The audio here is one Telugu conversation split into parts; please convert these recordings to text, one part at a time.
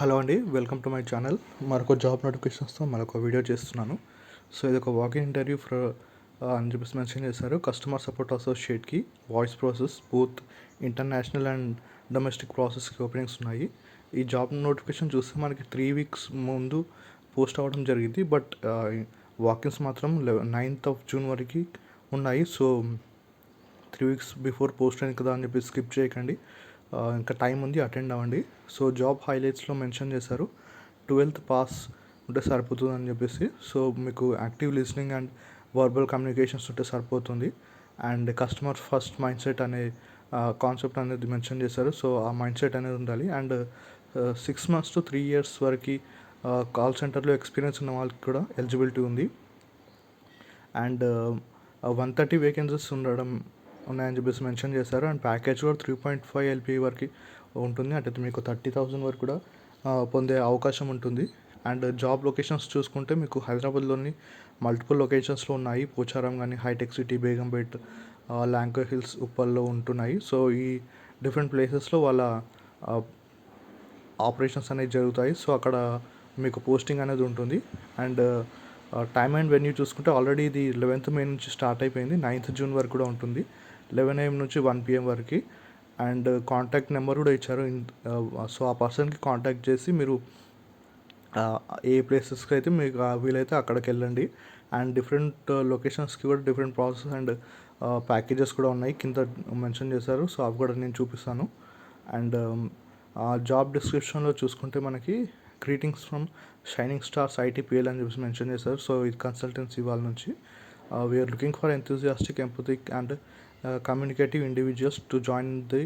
హలో అండి, వెల్కమ్ టు మై ఛానల్. మరొక జాబ్ నోటిఫికేషన్స్తో మరొక వీడియో చేస్తున్నాను. సో ఇది ఒక వాకింగ్ ఇంటర్వ్యూ అని చెప్పేసి మెన్షన్ చేశారు. కస్టమర్ సపోర్ట్ అసోసియేట్కి voice process both international and domestic ప్రాసెస్కి ఓపెనింగ్స్ ఉన్నాయి. ఈ జాబ్ నోటిఫికేషన్ చూస్తే మనకి 3 వీక్స్ ముందు పోస్ట్ అవ్వడం జరిగింది. బట్ వాకిన్స్ మాత్రం 9th of June వరకు ఉన్నాయి. సో 3 వీక్స్ బిఫోర్ పోస్ట్ అయింది కదా అని చెప్పి స్కిప్ చేయకండి. ఇంకా టైం ఉంది, అటెండ్ అవ్వండి. సో జాబ్ హైలైట్స్లో మెన్షన్ చేశారు 12th పాస్ ఉంటే సరిపోతుంది అని చెప్పేసి. సో మీకు active listening and verbal communications ఉంటే సరిపోతుంది. And customer first mind set అనే కాన్సెప్ట్ అనేది మెన్షన్ చేశారు. సో ఆ మైండ్ సెట్ అనేది ఉండాలి. అండ్ 6 months to 3 years వరకు కాల్ సెంటర్లో ఎక్స్పీరియన్స్ ఉన్న వాళ్ళకి కూడా ఎలిజిబిలిటీ ఉంది. అండ్ 130 వేకెన్సీస్ ఉండడం ఉన్నాయని చెప్పేసి మెన్షన్ చేశారు. అండ్ ప్యాకేజ్ కూడా 3.5 LPA వరకు ఉంటుంది. అంటే మీకు 30,000 వరకు కూడా పొందే అవకాశం ఉంటుంది. అండ్ జాబ్ లొకేషన్స్ చూసుకుంటే మీకు హైదరాబాద్లోని మల్టిపుల్ లొకేషన్స్లో ఉన్నాయి. పోచారం కానీ, హైటెక్ సిటీ, బేగంపేట్, ల్యాంకో హిల్స్, ఉప్పల్లో ఉంటున్నాయి. సో ఈ డిఫరెంట్ ప్లేసెస్లో వాళ్ళ ఆపరేషన్స్ అనేవి జరుగుతాయి. సో అక్కడ మీకు పోస్టింగ్ అనేది ఉంటుంది. అండ్ టైమ్ అండ్ వెన్యూ చూసుకుంటే ఆల్రెడీ ఇది 11th May నుంచి స్టార్ట్ అయిపోయింది. 9th June వరకు కూడా ఉంటుంది. 11 AM నుంచి 1 PM వరకు. అండ్ కాంటాక్ట్ నెంబర్ కూడా ఇచ్చారు. సో ఆ పర్సన్కి కాంటాక్ట్ చేసి మీరు ఏ ప్లేసెస్కి అయితే మీకు వీలైతే అక్కడికి వెళ్ళండి. అండ్ డిఫరెంట్ లొకేషన్స్కి కూడా డిఫరెంట్ ప్రాసెస్ అండ్ ప్యాకేజెస్ కూడా ఉన్నాయి, కింద మెన్షన్ చేశారు. సో అవి కూడా నేను చూపిస్తాను. అండ్ జాబ్ డిస్క్రిప్షన్లో చూసుకుంటే మనకి greetings from shining stars ITPL అని చెప్పేసి మెన్షన్ చేశారు. సో ఇది కన్సల్టెన్సీ వాళ్ళ నుంచి. We're looking for enthusiastic, empathic and communicative individuals to join the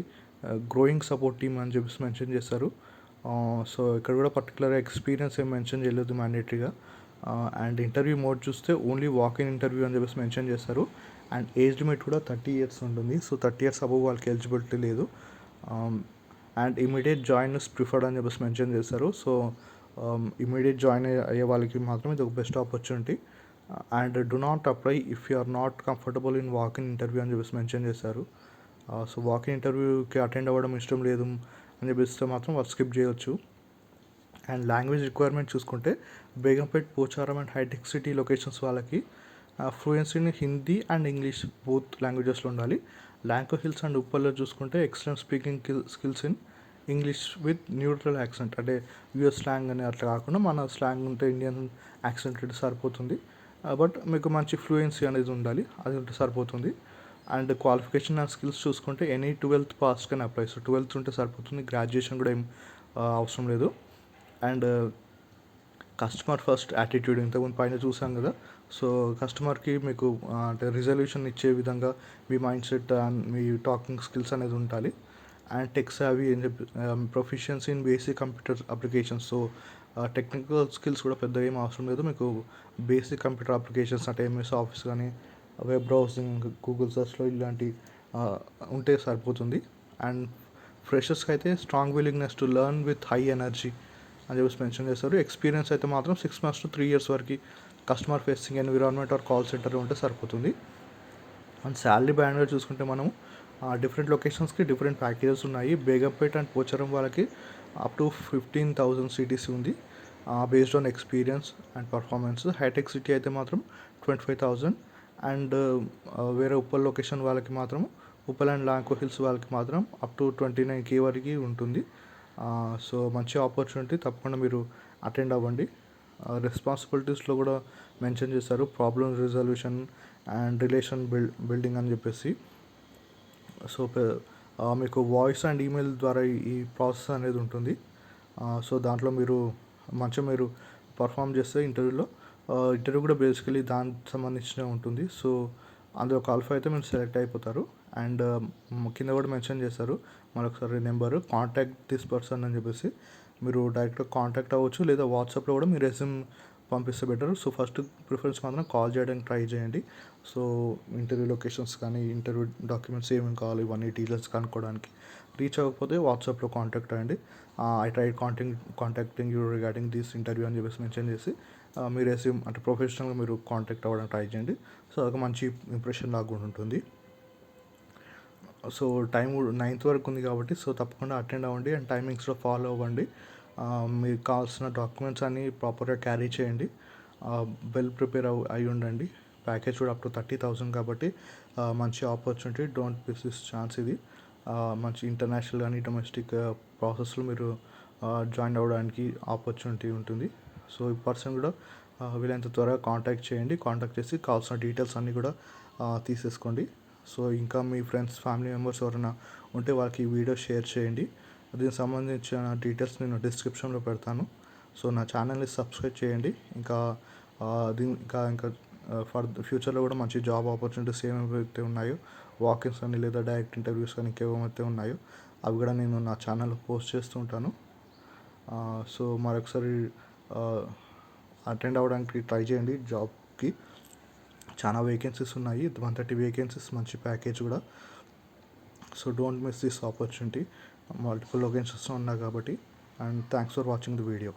growing support team అని చెప్పేసి మెన్షన్ చేశారు. సో ఇక్కడ కూడా పర్టికులర్ ఎక్స్పీరియన్స్ ఏం మెన్షన్ చేయలేదు మ్యాండేటరీగా. అండ్ ఇంటర్వ్యూ మోడ్ చూస్తే ఓన్లీ వాక్-ఇన్ ఇంటర్వ్యూ అని చెప్పేసి మెన్షన్ చేశారు. అండ్ ఏజ్ లిమిట్ కూడా 30 years ఉంటుంది. సో 30 years అబవ్ వాళ్ళకి ఎలిజిబిలిటీ లేదు. And immediate join is preferred అని చెప్పేసి మెన్షన్ చేశారు. సో ఇమీడియట్ జాయిన్ అయ్యే వాళ్ళకి మాత్రం ఇది ఒక best opportunity. And do not apply if you are not comfortable in walk-in interview అని చెప్పేసి మెన్షన్ చేశారు. సో వాక్-ఇన్ ఇంటర్వ్యూకి అటెండ్ అవ్వడం ఇష్టం లేదు అని చెప్పేస్తే మాత్రం వాళ్ళు స్కిప్ చేయొచ్చు. అండ్ లాంగ్వేజ్ రిక్వైర్మెంట్ చూసుకుంటే బేగంపేట్, పోచారం అండ్ హైటెక్ సిటీ లొకేషన్స్ వాళ్ళకి fluency in Hindi and English both లాంగ్వేజెస్లో ఉండాలి. ల్యాంకో హిల్స్ అండ్ ఉప్పల్లో చూసుకుంటే excellent speaking skills in English with neutral accent, అంటే యూఎస్ స్లాంగ్ అని అట్లా కాకుండా మన స్లాంగ్ ఉంటే ఇండియన్ యాక్సెంట్ ఉంటే సరిపోతుంది. బట్ మీకు మంచి ఫ్లూయెన్సీ అనేది ఉండాలి, అది ఉంటే సరిపోతుంది. అండ్ క్వాలిఫికేషన్ అండ్ స్కిల్స్ చూసుకుంటే ఎనీ 12th పాస్ కానీ అప్లై. సో 12th ఉంటే సరిపోతుంది, గ్రాడ్యుయేషన్ కూడా ఏం అవసరం లేదు. అండ్ కస్టమర్ ఫస్ట్ యాటిట్యూడ్ ఇంతకుముందు పైన చూసాం కదా. సో కస్టమర్కి మీకు అంటే రిజల్యూషన్ ఇచ్చే విధంగా మీ మైండ్ సెట్ అండ్ మీ టాకింగ్ స్కిల్స్ అనేది ఉండాలి. అండ్ టెక్ సావీ అని చెప్పి proficiency in basic computer applications. So technical skills కూడా పెద్దగా ఏం అవసరం లేదు, మీకు బేసిక్ కంప్యూటర్ అప్లికేషన్స్ అంటే MS ఆఫీస్ కానీ, వెబ్ బ్రౌజింగ్, గూగుల్ సర్చ్లో ఇలాంటి ఉంటే సరిపోతుంది. అండ్ ఫ్రెషర్స్కి అయితే strong willingness to learn with high energy అని చెప్పేసి మెన్షన్ చేస్తారు. ఎక్స్పీరియన్స్ అయితే మాత్రం 6 months to 3 years వరకు customer facing environment or call centre ఉంటే సరిపోతుంది. అండ్ శాలరీ బ్యాండ్గా చూసుకుంటే మనం డిఫరెంట్ లొకేషన్స్కి డిఫరెంట్ ప్యాకేజెస్ ఉన్నాయి. బేగంపేట్ అండ్ పోచారం వాళ్ళకి అప్ టు 15,000 CTC ఉంది based on experience and performance. హైటెక్ సిటీ అయితే మాత్రం 25,000. అండ్ వేరే ఉప్పల్ లొకేషన్ వాళ్ళకి మాత్రం ఉప్పల్ అండ్ లాంకో హిల్స్ వాళ్ళకి మాత్రం అప్ టు 29K వరకు ఉంటుంది. సో మంచి ఆపర్చునిటీ, తప్పకుండా మీరు అటెండ్ అవ్వండి. రెస్పాన్సిబిలిటీస్లో కూడా మెన్షన్ చేశారు problem resolution and relation building అని చెప్పేసి. సో మీకు వాయిస్ అండ్ ఈమెయిల్ ద్వారా ఈ ప్రాసెస్ అనేది ఉంటుంది. సో దాంట్లో మీరు మంచిగా పర్ఫామ్ చేస్తే ఇంటర్వ్యూ కూడా బేసికలీ దానికి సంబంధించిన ఉంటుంది. సో అందులో క్వాలిఫై అయితే మీరు సెలెక్ట్ అయిపోతారు. అండ్ కింద కూడా మెన్షన్ చేస్తారు మరొకసారి నెంబరు, కాంటాక్ట్ దిస్ పర్సన్ అని చెప్పేసి. మీరు డైరెక్ట్గా కాంటాక్ట్ అవ్వచ్చు, లేదా వాట్సాప్లో కూడా మీ రెజ్యూమ్ పంపిస్తే బెటర్. సో ఫస్ట్ ప్రిఫరెన్స్ మాత్రం కాల్ చేయడానికి ట్రై చేయండి. సో ఇంటర్వ్యూ లొకేషన్స్ కానీ, ఇంటర్వ్యూ డాక్యుమెంట్స్ ఏమేమి కావాలి ఇవన్నీ డీటెయిల్స్ కనుక్కోవడానికి. రీచ్ అవ్వకపోతే వాట్సాప్లో కాంటాక్ట్ అవ్వండి. I try contacting you regarding this interview అని చెప్పేసి మెన్షన్ చేసి మీ రెజ్యూమ్ అంటే ప్రొఫెషనల్గా మీరు కాంటాక్ట్ అవ్వడానికి ట్రై చేయండి. సో అదొక మంచి ఇంప్రెషన్ లాగా కూడా ఉంటుంది. సో టైం 9th వరకు ఉంది కాబట్టి సో తప్పకుండా అటెండ్ అవ్వండి అండ్ టైమింగ్స్లో ఫాలో అవ్వండి. మీకు కావాల్సిన డాక్యుమెంట్స్ అన్నీ ప్రాపర్గా క్యారీ చేయండి. వెల్ ప్రిపేర్ అయి ఉండండి. ప్యాకేజ్ కూడా అప్ టు 30,000 కాబట్టి మంచి opportunity. Don't miss this chance ఇది. మంచి ఇంటర్నేషనల్ కానీ డొమెస్టిక్ ప్రాసెస్లో మీరు జాయిన్ అవ్వడానికి ఆపర్చునిటీ ఉంటుంది. సో ఈ పర్సన్ కూడా వీలైనంత త్వరగా కాంటాక్ట్ చేయండి. కాంటాక్ట్ చేసి కావాల్సిన డీటెయిల్స్ అన్నీ కూడా తీసేసుకోండి. సో ఇంకా మీ ఫ్రెండ్స్ ఫ్యామిలీ మెంబర్స్ ఎవరైనా ఉంటే వాళ్ళకి ఈ వీడియో షేర్ చేయండి. దీనికి సంబంధించిన డీటెయిల్స్ నేను డిస్క్రిప్షన్లో పెడతాను. సో నా ఛానల్ని సబ్స్క్రైబ్ చేయండి. ఇంకా ఇంకా ఫర్ ఫ్యూచర్లో కూడా మంచి జాబ్ ఆపర్చునిటీస్ ఏమైతే ఉన్నాయో, వాకిన్స్ అని లేదా డైరెక్ట్ ఇంటర్వ్యూస్ కానీ ఇంకేమైతే ఉన్నాయో అవి కూడా నేను నా ఛానల్లో పోస్ట్ చేస్తూ ఉంటాను. సో మరొకసారి అటెండ్ అవ్వడానికి ట్రై చేయండి. జాబ్కి చాలా వేకెన్సీస్ ఉన్నాయి. 130 వేకెన్సీస్, మంచి ప్యాకేజ్ కూడా. So don't miss this opportunity. Multiple లొకేషన్స్లో ఉన్నాయి కాబట్టి. And thanks for watching the video.